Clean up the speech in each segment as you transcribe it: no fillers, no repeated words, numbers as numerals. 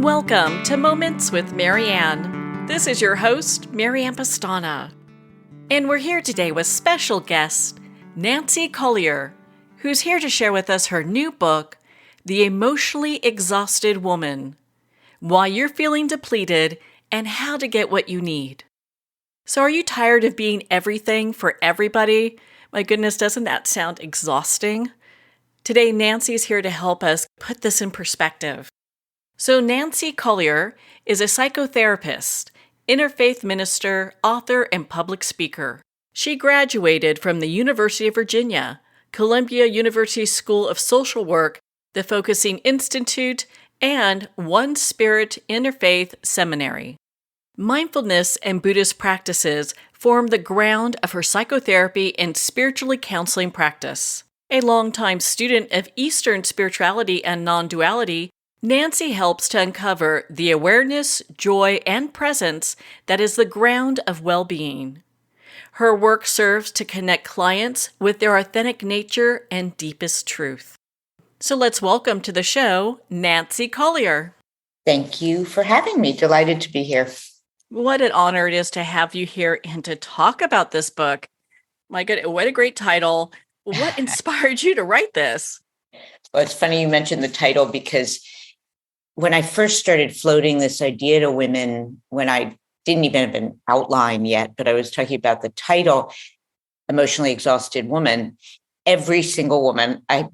Welcome to Moments with Marianne. This is your host, Marianne Pestana. And we're here today with special guest, Nancy Colier, who's here to share with us her new book, The Emotionally Exhausted Woman: Why You're Feeling Depleted and How to Get What You Need. So are you tired of being everything for everybody? My goodness, doesn't that sound exhausting? Today, Nancy's here to help us put this in perspective. So Nancy Colier is a psychotherapist, interfaith minister, author, and public speaker. She graduated from the University of Virginia, Columbia University School of Social Work, the Focusing Institute, and One Spirit Interfaith Seminary. Mindfulness and Buddhist practices form the ground of her psychotherapy and spiritually counseling practice. A longtime student of Eastern spirituality and non-duality, Nancy helps to uncover the awareness, joy, and presence that is the ground of well-being. Her work serves to connect clients with their authentic nature and deepest truth. So let's welcome to the show, Nancy Colier. Thank you for having me. Delighted to be here. What an honor it is to have you here and to talk about this book. My goodness, what a great title. What inspired you to write this? Well, it's funny you mentioned the title because when I first started floating this idea to women, when I didn't even have an outline yet, but I was talking about the title, Emotionally Exhausted Woman, every single woman I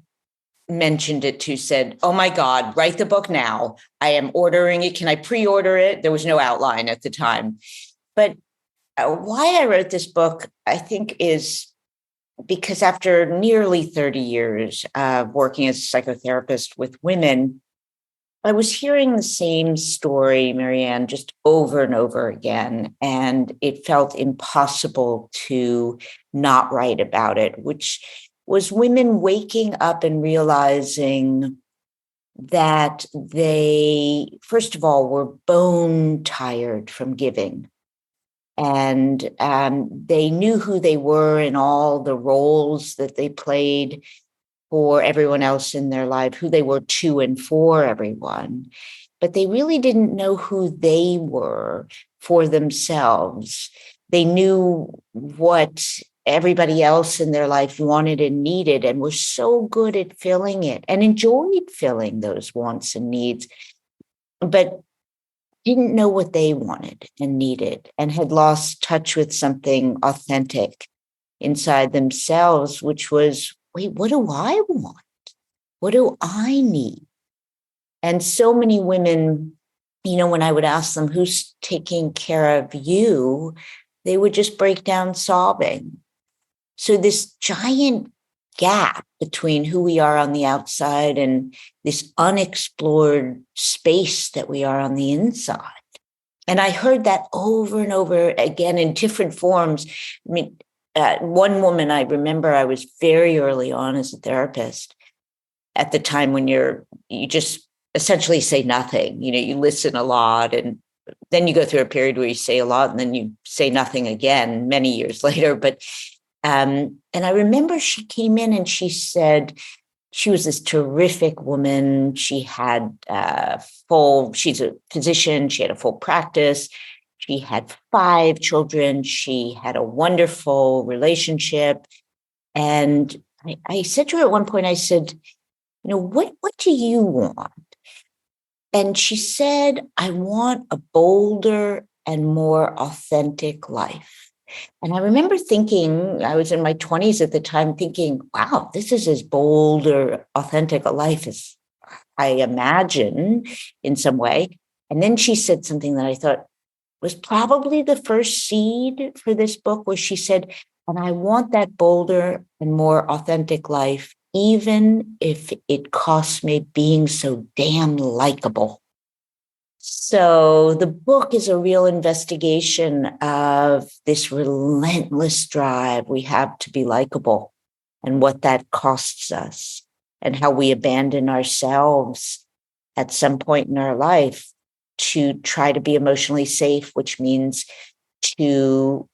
mentioned it to said, "Oh my God, write the book now. I am ordering it. Can I pre-order it?" There was no outline at the time. But why I wrote this book, I think, is because after nearly 30 years of working as a psychotherapist with women, I was hearing the same story, Marianne, just over and over again, and it felt impossible to not write about it, which was women waking up and realizing that they, first of all, were bone tired from giving. And they knew who they were in all the roles that they played for everyone else in their life, who they were to and for everyone. But they really didn't know who they were for themselves. They knew what everybody else in their life wanted and needed and were so good at filling it and enjoyed filling those wants and needs, but didn't know what they wanted and needed and had lost touch with something authentic inside themselves, which was, wait, what do I want? What do I need? And so many women, when I would ask them, who's taking care of you? They would just break down sobbing. So this giant gap between who we are on the outside and this unexplored space that we are on the inside. And I heard that over and over again in different forms. I mean, one woman, I remember I was very early on as a therapist at the time when you just essentially say nothing. You listen a lot, and then you go through a period where you say a lot and then you say nothing again many years later. But and I remember she came in and she said she was this terrific woman. She had she's a physician. She had a full practice. She had 5 children. She had a wonderful relationship. And I said to her at one point, I said, what do you want? And she said, I want a bolder and more authentic life. And I remember thinking, I was in my 20s at the time, thinking, wow, this is as bold or authentic a life as I imagine in some way. And then she said something that I thought was probably the first seed for this book, where she said, and I want that bolder and more authentic life, even if it costs me being so damn likable. So the book is a real investigation of this relentless drive we have to be likable and what that costs us and how we abandon ourselves at some point in our life to try to be emotionally safe, which means to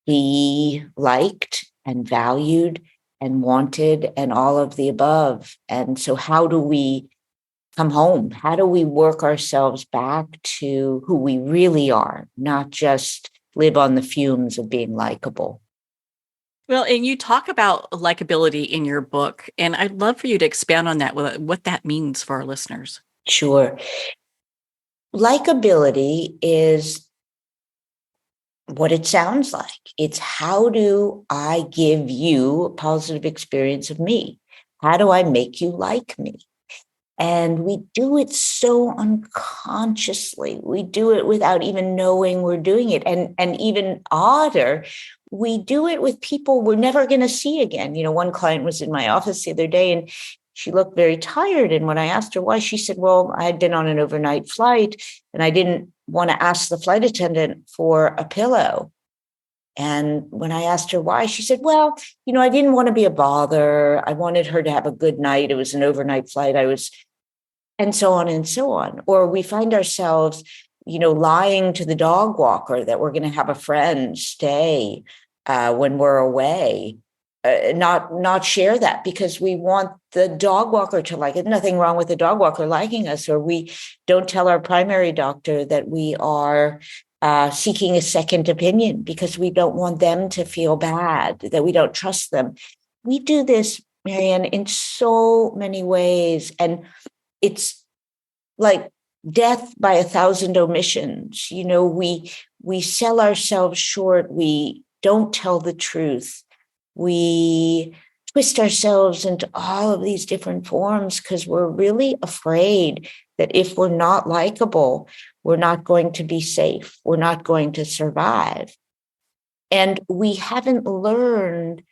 be liked and valued and wanted and all of the above. And so how do we come home? How do we work ourselves back to who we really are, not just live on the fumes of being likable? Well, and you talk about likability in your book, and I'd love for you to expand on that, what that means for our listeners. Sure. Likability is what it sounds like. It's how do I give you a positive experience of me? How do I make you like me? And we do it so unconsciously. We do it without even knowing we're doing it. And even odder, we do it with people we're never going to see again. One client was in my office the other day and she looked very tired. And when I asked her why, she said, well, I had been on an overnight flight and I didn't want to ask the flight attendant for a pillow. And when I asked her why, she said, well, I didn't want to be a bother. I wanted her to have a good night. It was an overnight flight. And so on and so on. Or we find ourselves, lying to the dog walker that we're going to have a friend stay when we're away, not share that because we want the dog walker to like it. Nothing wrong with the dog walker liking us. Or we don't tell our primary doctor that we are seeking a second opinion because we don't want them to feel bad, that we don't trust them. We do this, Marianne, in so many ways. And it's like death by 1,000 omissions. We sell ourselves short. We don't tell the truth. We twist ourselves into all of these different forms because we're really afraid that if we're not likable, we're not going to be safe. We're not going to survive. And we haven't learned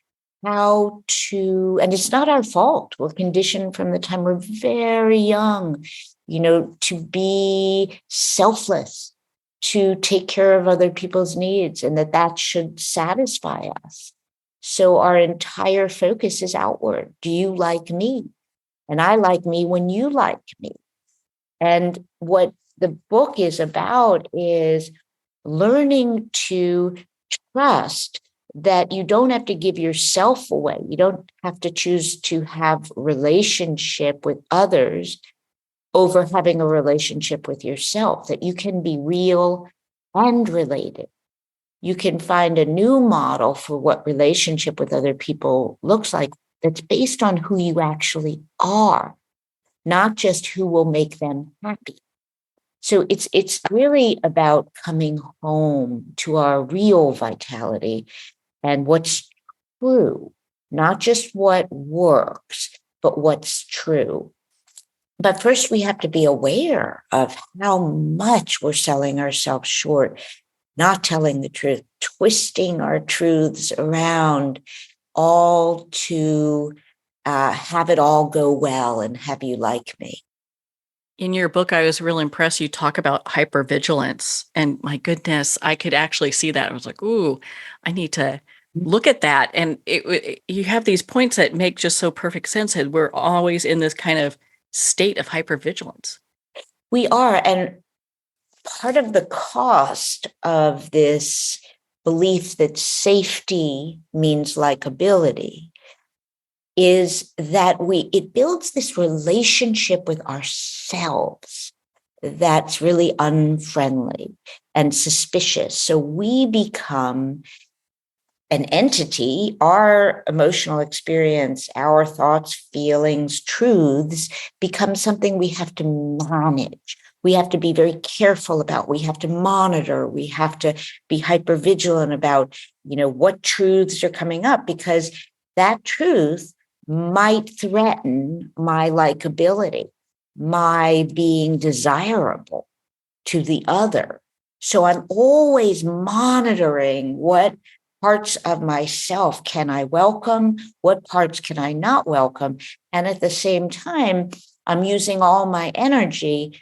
how to, and it's not our fault. We're conditioned from the time we're very young, to be selfless, to take care of other people's needs, and that should satisfy us. So our entire focus is outward. Do you like me? And I like me when you like me. And what the book is about is learning to trust that you don't have to give yourself away. You don't have to choose to have relationship with others over having a relationship with yourself, that you can be real and related. You can find a new model for what relationship with other people looks like that's based on who you actually are, not just who will make them happy. So it's really about coming home to our real vitality and what's true, not just what works, but what's true. But first, we have to be aware of how much we're selling ourselves short, not telling the truth, twisting our truths around, all to have it all go well and have you like me. In your book, I was real impressed. You talk about hypervigilance, and my goodness, I could actually see that. I was like, ooh, I need to look at that. And you have these points that make just so perfect sense. And we're always in this kind of state of hypervigilance. We are. And part of the cost of this belief that safety means likability is that it builds this relationship with ourselves that's really unfriendly and suspicious. So we become an entity, our emotional experience, our thoughts, feelings, truths become something we have to manage. We have to be very careful about. We have to monitor. We have to be hypervigilant about, what truths are coming up, because that truth might threaten my likability, my being desirable to the other. So I'm always monitoring what parts of myself can I welcome, what parts can I not welcome. And at the same time, I'm using all my energy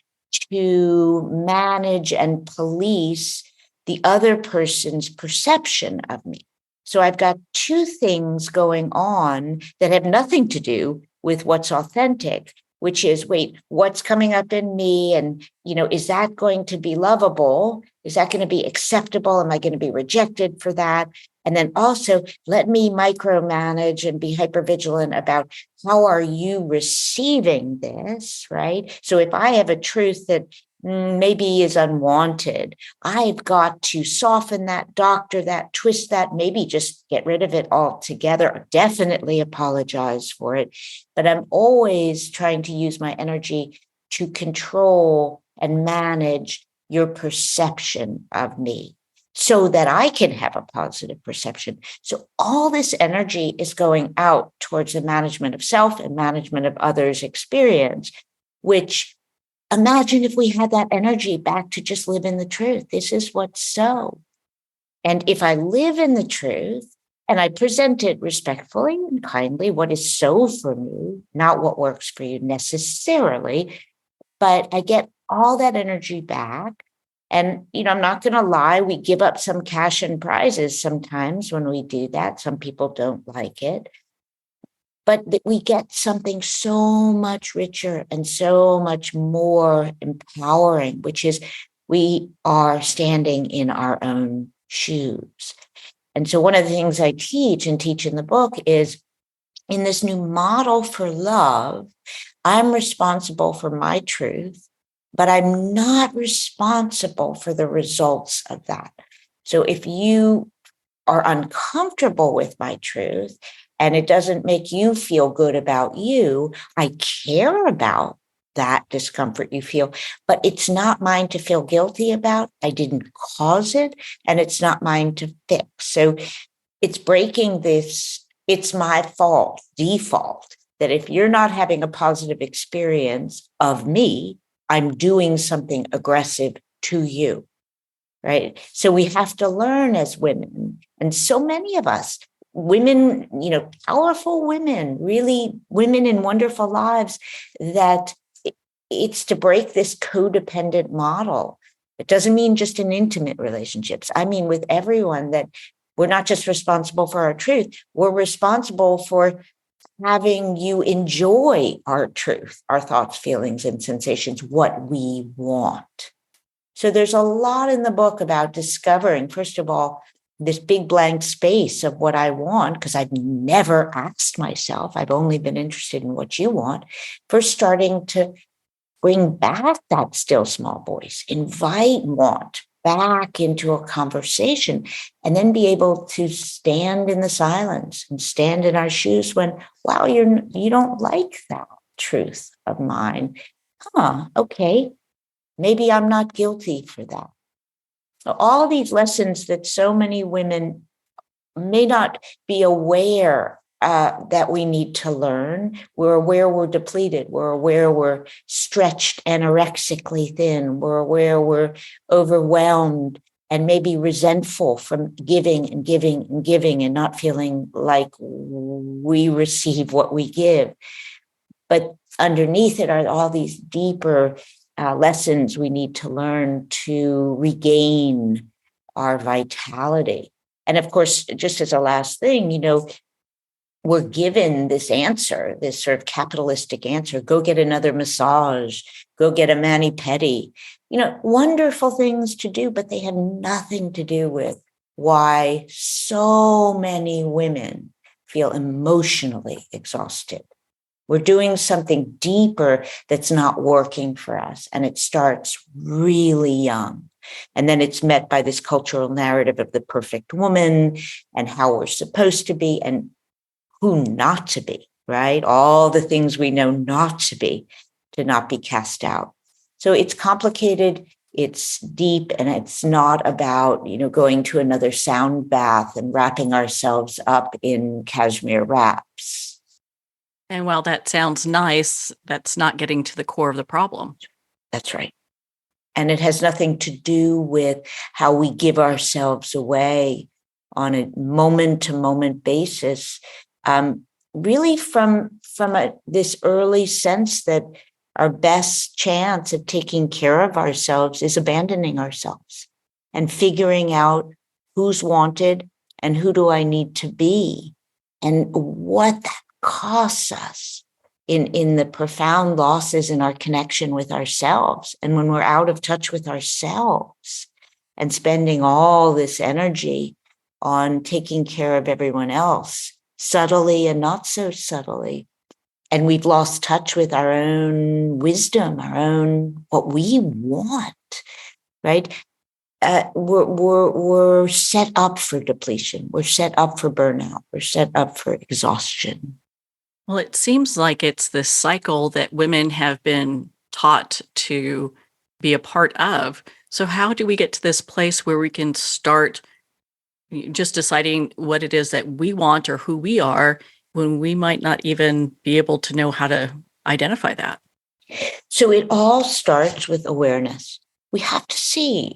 to manage and police the other person's perception of me. So I've got two things going on that have nothing to do with what's authentic, which is, what's coming up in me? And, is that going to be lovable? Is that going to be acceptable? Am I going to be rejected for that? And then also let me micromanage and be hypervigilant about how are you receiving this, right? So if I have a truth that maybe is unwanted, I've got to soften that, doctor that, twist that, maybe just get rid of it altogether, definitely apologize for it. But I'm always trying to use my energy to control and manage your perception of me, so that I can have a positive perception. So all this energy is going out towards the management of self and management of others' experience, which imagine if we had that energy back to just live in the truth. This is what's so. And if I live in the truth and I present it respectfully and kindly, what is so for me, not what works for you necessarily, but I get all that energy back. And, I'm not going to lie, we give up some cash and prizes sometimes when we do that. Some people don't like it. But we get something so much richer and so much more empowering, which is we are standing in our own shoes. And so one of the things I teach in the book is, in this new model for love, I'm responsible for my truth, but I'm not responsible for the results of that. So if you are uncomfortable with my truth and it doesn't make you feel good about you, I care about that discomfort you feel, but it's not mine to feel guilty about. I didn't cause it, and it's not mine to fix. So it's breaking this, it's my fault default, that if you're not having a positive experience of me, I'm doing something aggressive to you, right? So we have to learn as women, and so many of us, women, powerful women, really women in wonderful lives, that it's to break this codependent model. It doesn't mean just in intimate relationships. I mean with everyone, that we're not just responsible for our truth, we're responsible for having you enjoy our truth, our thoughts, feelings, and sensations, what we want. So there's a lot in the book about discovering, first of all, this big blank space of what I want, because I've never asked myself. I've only been interested in what you want. First, starting to bring back that still small voice, invite want back into a conversation, and then be able to stand in the silence and stand in our shoes when, wow, you don't like that truth of mine. Okay, maybe I'm not guilty for that. So all these lessons that so many women may not be aware that we need to learn. We're aware we're depleted. We're aware we're stretched anorexically thin. We're aware we're overwhelmed and maybe resentful from giving and giving and giving and not feeling like we receive what we give. But underneath it are all these deeper lessons we need to learn to regain our vitality. And of course, just as a last thing, we're given this answer, this sort of capitalistic answer: go get another massage, go get a mani-pedi, wonderful things to do, but they have nothing to do with why so many women feel emotionally exhausted. We're doing something deeper that's not working for us, and it starts really young. And then it's met by this cultural narrative of the perfect woman and how we're supposed to be and who not to be, right? All the things we know not to be, to not be cast out. So it's complicated, it's deep, and it's not about, going to another sound bath and wrapping ourselves up in cashmere wraps. And while that sounds nice, that's not getting to the core of the problem. That's right. And it has nothing to do with how we give ourselves away on a moment-to-moment basis. Really from this early sense that our best chance of taking care of ourselves is abandoning ourselves and figuring out who's wanted and who do I need to be and what that costs us in the profound losses in our connection with ourselves. And when we're out of touch with ourselves and spending all this energy on taking care of everyone else, subtly and not so subtly. And we've lost touch with our own wisdom, our own, what we want, right? We're set up for depletion. We're set up for burnout. We're set up for exhaustion. Well, it seems like it's this cycle that women have been taught to be a part of. So how do we get to this place where we can start just deciding what it is that we want or who we are when we might not even be able to know how to identify that? So it all starts with awareness. We have to see,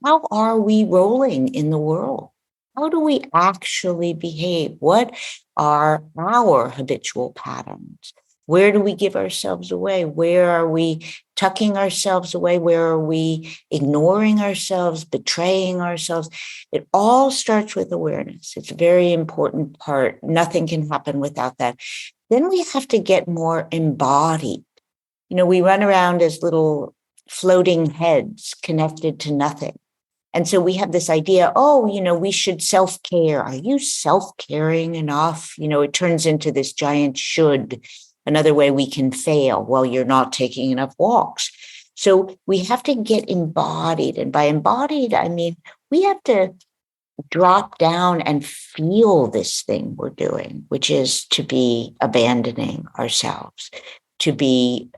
how are we rolling in the world? How do we actually behave? What are our habitual patterns? Where do we give ourselves away? Where are we tucking ourselves away? Where are we ignoring ourselves, betraying ourselves? It all starts with awareness. It's a very important part. Nothing can happen without that. Then we have to get more embodied. We run around as little floating heads connected to nothing. And so we have this idea, we should self-care. Are you self-caring enough? It turns into this giant should. Another way we can fail, well, you're not taking enough walks. So we have to get embodied. And by embodied, I mean, we have to drop down and feel this thing we're doing, which is to be abandoning ourselves, to be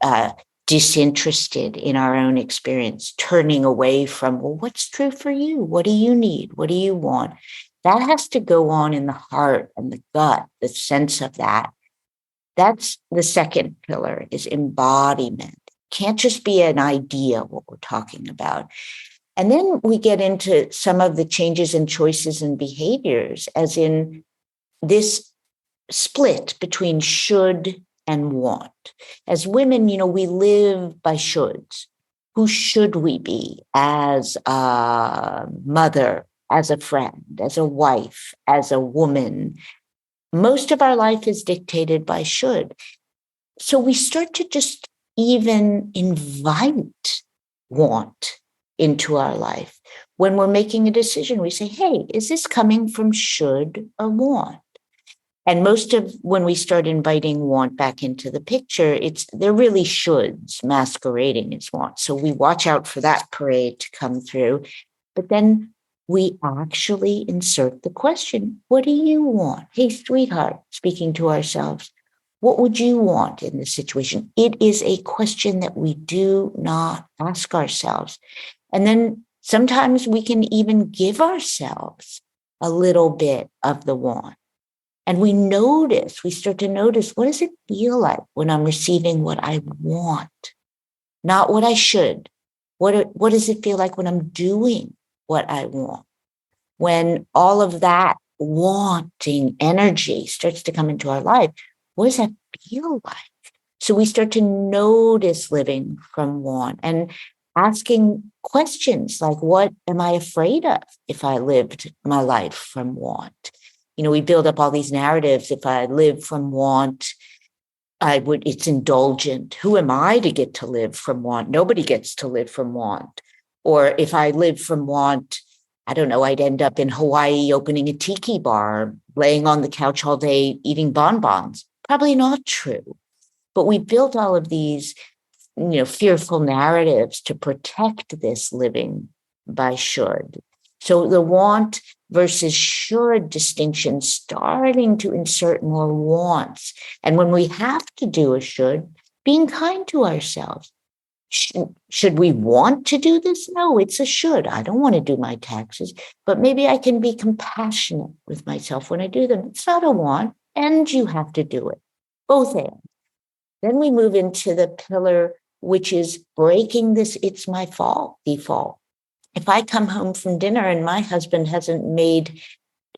disinterested in our own experience, turning away from, well, what's true for you? What do you need? What do you want? That has to go on in the heart and the gut, the sense of that. That's the second pillar, is embodiment. Can't just be an idea what we're talking about. And then we get into some of the changes in choices and behaviors, as in this split between should and want. As women, we live by shoulds. Who should we be as a mother, as a friend, as a wife, as a woman? Most of our life is dictated by should. So we start to just even invite want into our life. When we're making a decision, we say, hey, is this coming from should or want? And most of when we start inviting want back into the picture, they're really shoulds masquerading as want. So we watch out for that parade to come through. But then we actually insert the question, what do you want? Hey, sweetheart, speaking to ourselves, what would you want in this situation? It is a question that we do not ask ourselves. And then sometimes we can even give ourselves a little bit of the want. And we start to notice, what does it feel like when I'm receiving what I want? Not what I should. What does it feel like when I'm doing what I want? When all of that wanting energy starts to come into our life, what does that feel like? So we start to notice living from want and asking questions like, what am I afraid of if I lived my life from want? We build up all these narratives. If I live from want, it's indulgent. Who am I to get to live from want? Nobody gets to live from want. Or if I live from want, I don't know, I'd end up in Hawaii opening a tiki bar, laying on the couch all day, eating bonbons. Probably not true. But we built all of these, fearful narratives to protect this living by should. So the want versus should distinction starting to insert more wants. And when we have to do a should, being kind to ourselves. Should we want to do this? No, it's a should. I don't want to do my taxes, but maybe I can be compassionate with myself when I do them. It's not a want, and you have to do it. Both and. Then we move into the pillar, which is breaking this it's my fault default. If I come home from dinner and my husband hasn't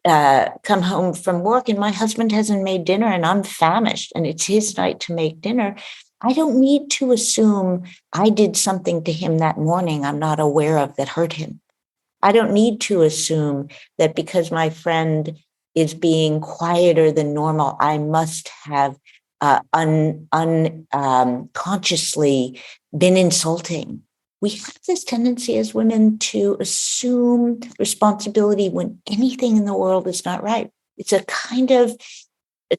come home from work and my husband hasn't made dinner and I'm famished and it's his night to make dinner, I don't need to assume I did something to him that morning I'm not aware of that hurt him. I don't need to assume that because my friend is being quieter than normal, I must have unconsciously been insulting we have this tendency as women to assume responsibility when anything in the world is not right. It's a kind of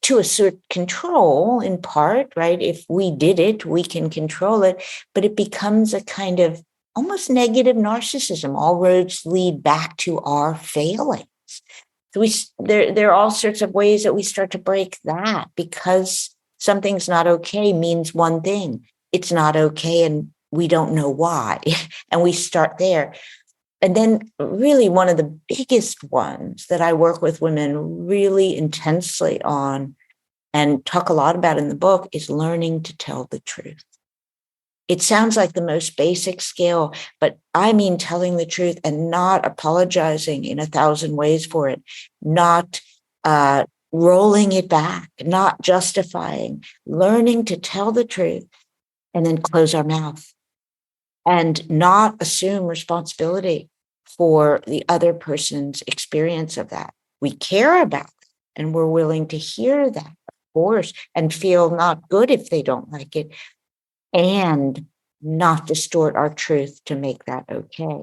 to assert control in part, right? If we did it, we can control it, but it becomes a kind of almost negative narcissism. All roads lead back to our failings. So there are all sorts of ways that we start to break that, because something's not okay means one thing. It's not okay, and we don't know why. And we start there. And then really one of the biggest ones that I work with women really intensely on and talk a lot about in the book is learning to tell the truth. It sounds like the most basic skill, but I mean telling the truth and not apologizing in 1,000 ways for it, not rolling it back, not justifying, learning to tell the truth and then close our mouth and not assume responsibility for the other person's experience of that. We care about it and we're willing to hear that, of course, and feel not good if they don't like it, and not distort our truth to make that okay.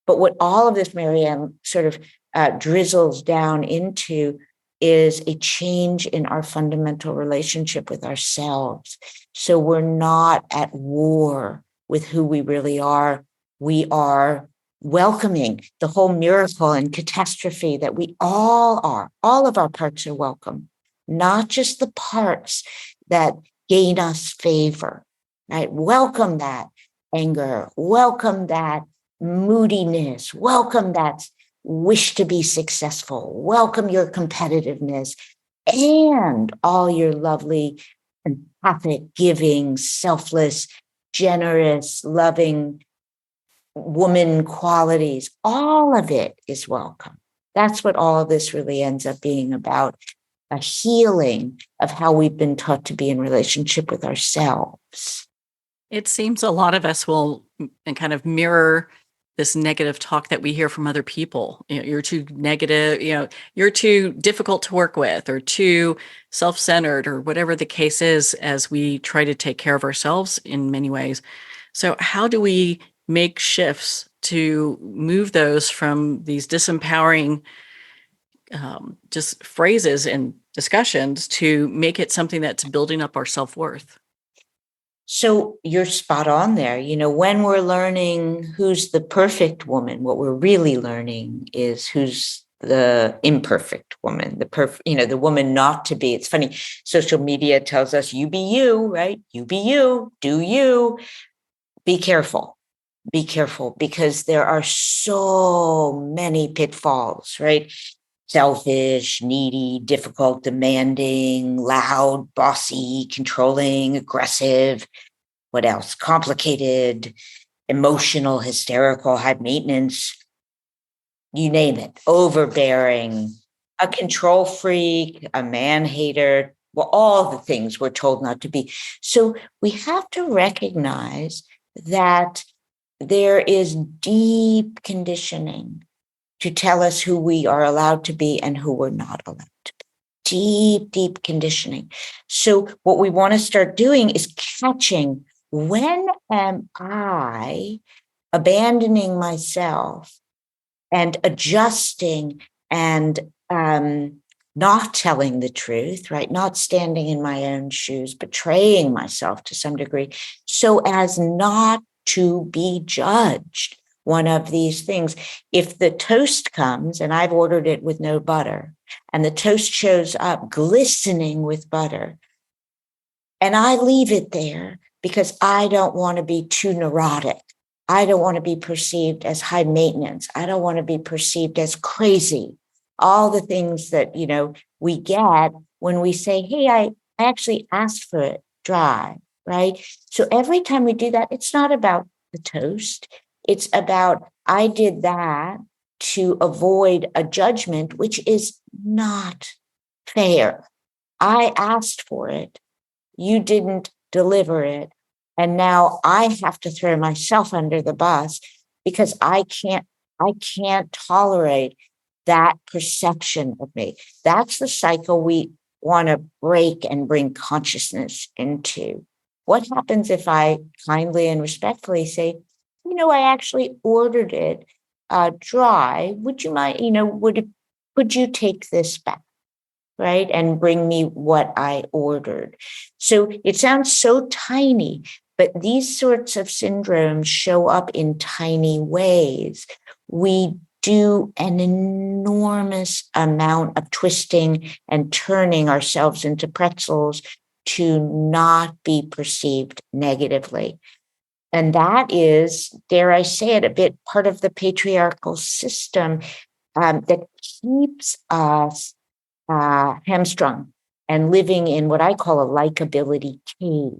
But what all of this, Marianne, sort of drizzles down into is a change in our fundamental relationship with ourselves. So we're not at war with who we really are. We are welcoming the whole miracle and catastrophe that we all are. All of our parts are welcome, not just the parts that gain us favor, right? Welcome that anger, welcome that moodiness, welcome that wish to be successful, welcome your competitiveness, and all your lovely, empathic, giving, selfless, generous, loving woman qualities. All of it is welcome. That's what all of this really ends up being about, a healing of how we've been taught to be in relationship with ourselves. It seems a lot of us will kind of mirror this negative talk that we hear from other people. You're too negative, you're too difficult to work with, or too self-centered, or whatever the case is, as we try to take care of ourselves in many ways. So how do we make shifts to move those from these disempowering just phrases and discussions to make it something that's building up our self-worth? So you're spot on there. When we're learning who's the perfect woman, what we're really learning is who's the imperfect woman, the woman not to be. It's funny. Social media tells us you be you, right? You be you, do you. Be careful. Be careful, because there are so many pitfalls, right? Selfish, needy, difficult, demanding, loud, bossy, controlling, aggressive. What else? Complicated, emotional, hysterical, high maintenance. You name it. Overbearing, a control freak, a man hater. Well, all the things we're told not to be. So we have to recognize that there is deep conditioning to tell us who we are allowed to be and who we're not allowed to be. Deep, deep conditioning. So what we want to start doing is catching, when am I abandoning myself and adjusting and not telling the truth, right? Not standing in my own shoes, betraying myself to some degree, so as not to be judged. One of these things, if the toast comes and I've ordered it with no butter, and the toast shows up glistening with butter, and I leave it there because I don't want to be too neurotic, I don't want to be perceived as high maintenance, I don't want to be perceived as crazy, all the things that we get when we say, hey, I actually asked for it dry, right? So every time we do that, it's not about the toast. It's about, I did that to avoid a judgment, which is not fair. I asked for it. You didn't deliver it. And now I have to throw myself under the bus because I can't tolerate that perception of me. That's the cycle we want to break and bring consciousness into. What happens if I kindly and respectfully say, I actually ordered it dry. Would you mind, could you take this back? Right? And bring me what I ordered. So it sounds so tiny, but these sorts of syndromes show up in tiny ways. We do an enormous amount of twisting and turning ourselves into pretzels to not be perceived negatively. And that is, dare I say it, a bit part of the patriarchal system that keeps us hamstrung and living in what I call a likability cave.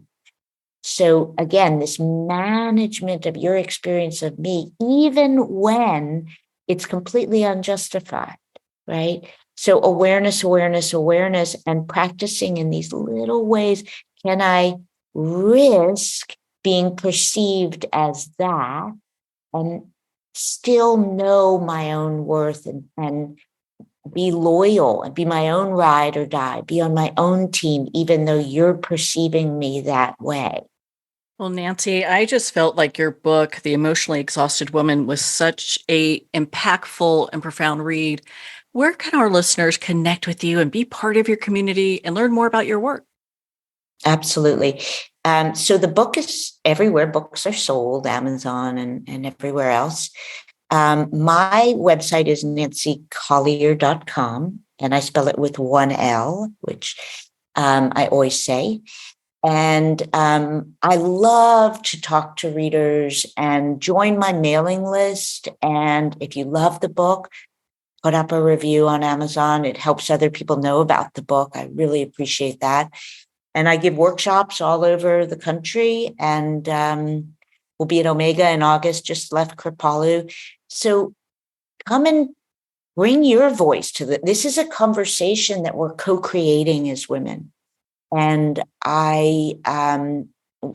So again, this management of your experience of me, even when it's completely unjustified, right? So awareness, and practicing in these little ways. Can I risk being perceived as that and still know my own worth and be loyal and be my own ride or die, be on my own team, even though you're perceiving me that way? Well, Nancy, I just felt like your book, The Emotionally Exhausted Woman, was such a impactful and profound read. Where can our listeners connect with you and be part of your community and learn more about your work? Absolutely. So the book is everywhere books are sold, Amazon and everywhere else. My website is nancycolier.com, and I spell it with one L, which I always say. And I love to talk to readers and join my mailing list. And if you love the book, put up a review on Amazon. It helps other people know about the book. I really appreciate that. And I give workshops all over the country, and we'll be at Omega in August, just left Kripalu. So come and bring your voice to this is a conversation that we're co-creating as women. And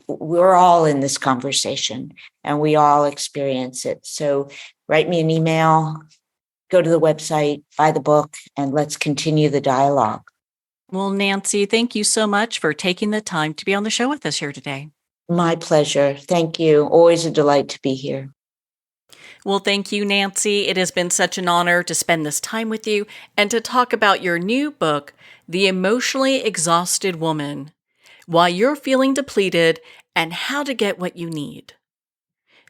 we're all in this conversation and we all experience it. So write me an email, go to the website, buy the book, and let's continue the dialogue. Well, Nancy, thank you so much for taking the time to be on the show with us here today. My pleasure. Thank you. Always a delight to be here. Well, thank you, Nancy. It has been such an honor to spend this time with you and to talk about your new book, The Emotionally Exhausted Woman: Why You're Feeling Depleted and How to Get What You Need.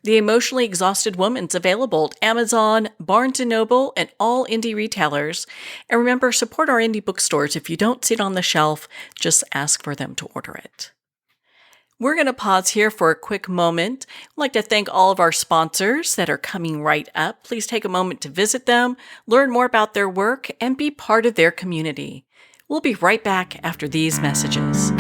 The Emotionally Exhausted Woman's available at Amazon, Barnes & Noble, and all indie retailers. And remember, support our indie bookstores. If you don't see it on the shelf, just ask for them to order it. We're going to pause here for a quick moment. I'd like to thank all of our sponsors that are coming right up. Please take a moment to visit them, learn more about their work, and be part of their community. We'll be right back after these messages.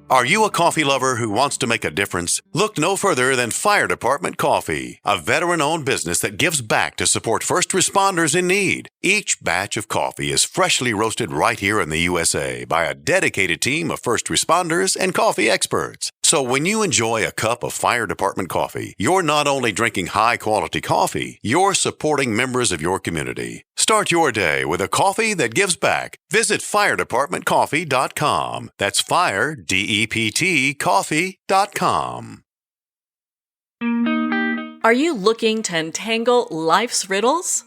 Are you a coffee lover who wants to make a difference? Look no further than Fire Department Coffee, a veteran-owned business that gives back to support first responders in need. Each batch of coffee is freshly roasted right here in the USA by a dedicated team of first responders and coffee experts. So when you enjoy a cup of Fire Department coffee, you're not only drinking high-quality coffee, you're supporting members of your community. Start your day with a coffee that gives back. Visit firedepartmentcoffee.com. That's fire, D-E-P-T, coffee.com. Are you looking to untangle life's riddles?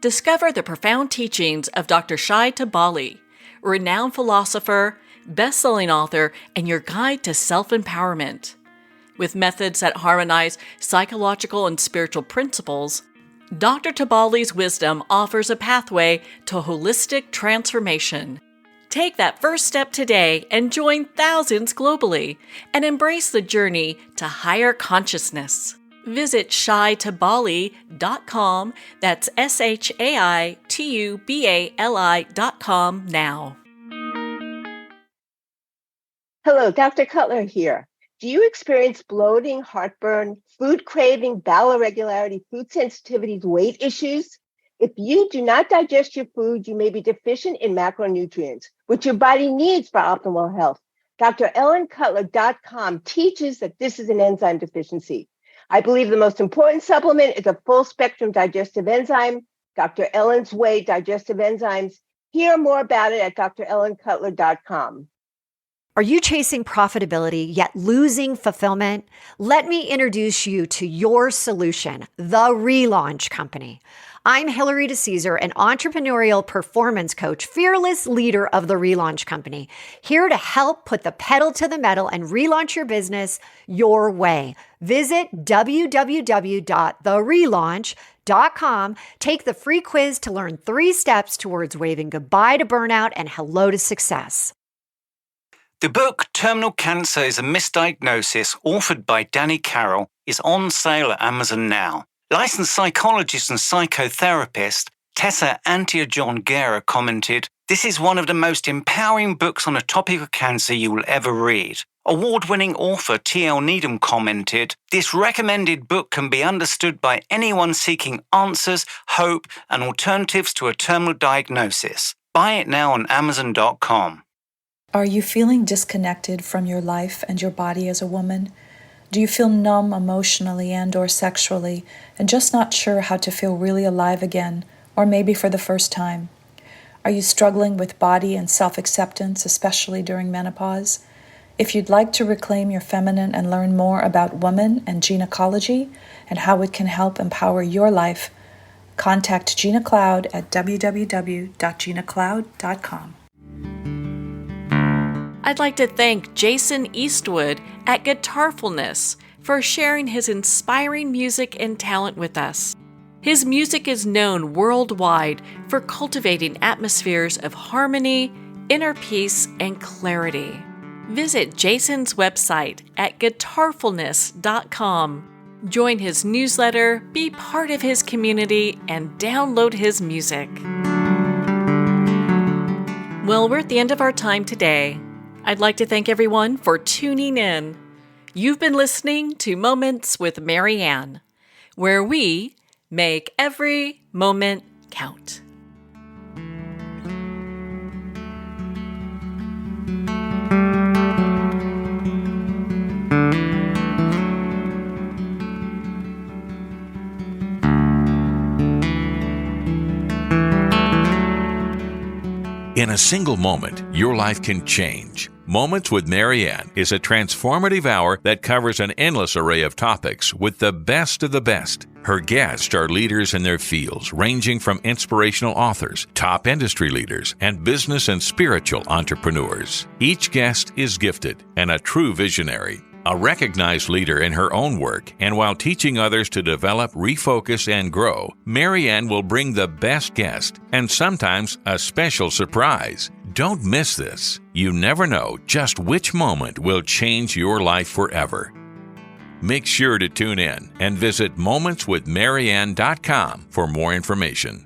Discover the profound teachings of Dr. Shai Tabali, renowned philosopher, best-selling author, and your guide to self-empowerment. With methods that harmonize psychological and spiritual principles, Dr. Tabali's wisdom offers a pathway to holistic transformation. Take that first step today and join thousands globally and embrace the journey to higher consciousness. Visit shaitabali.com, that's SHAITUBALI.com now. Hello, Dr. Cutler here. Do you experience bloating, heartburn, food craving, bowel irregularity, food sensitivities, weight issues? If you do not digest your food, you may be deficient in macronutrients, which your body needs for optimal health. DrEllenCutler.com teaches that this is an enzyme deficiency. I believe the most important supplement is a full-spectrum digestive enzyme, Dr. Ellen's Way Digestive Enzymes. Hear more about it at DrEllenCutler.com. Are you chasing profitability yet losing fulfillment? Let me introduce you to your solution, the Relaunch Company. I'm Hillary DeCesar, an entrepreneurial performance coach, fearless leader of the Relaunch Company, here to help put the pedal to the metal and relaunch your business your way. Visit www.therelaunch.com. Take the free quiz to learn 3 steps towards waving goodbye to burnout and hello to success. The book Terminal Cancer is a Misdiagnosis, authored by Danny Carroll, is on sale at Amazon now. Licensed psychologist and psychotherapist Tessa Antia-John-Guerra commented, "This is one of the most empowering books on the topic of cancer you will ever read." Award-winning author T.L. Needham commented, "This recommended book can be understood by anyone seeking answers, hope, and alternatives to a terminal diagnosis. Buy it now on Amazon.com. Are you feeling disconnected from your life and your body as a woman? Do you feel numb emotionally and/or sexually and just not sure how to feel really alive again, or maybe for the first time? Are you struggling with body and self-acceptance, especially during menopause? If you'd like to reclaim your feminine and learn more about woman and gynecology and how it can help empower your life, contact Gina Cloud at www.ginacloud.com. I'd like to thank Jason Eastwood at Guitarfulness for sharing his inspiring music and talent with us. His music is known worldwide for cultivating atmospheres of harmony, inner peace, and clarity. Visit Jason's website at guitarfulness.com. Join his newsletter, be part of his community, and download his music. Well, we're at the end of our time today. I'd like to thank everyone for tuning in. You've been listening to Moments with Marianne, where we make every moment count. In a single moment, your life can change. Moments with Marianne is a transformative hour that covers an endless array of topics with the best of the best. Her guests are leaders in their fields, ranging from inspirational authors, top industry leaders, and business and spiritual entrepreneurs. Each guest is gifted and a true visionary, a recognized leader in her own work, and while teaching others to develop, refocus, and grow, Marianne will bring the best guest and sometimes a special surprise. Don't miss this. You never know just which moment will change your life forever. Make sure to tune in and visit momentswithmarianne.com for more information.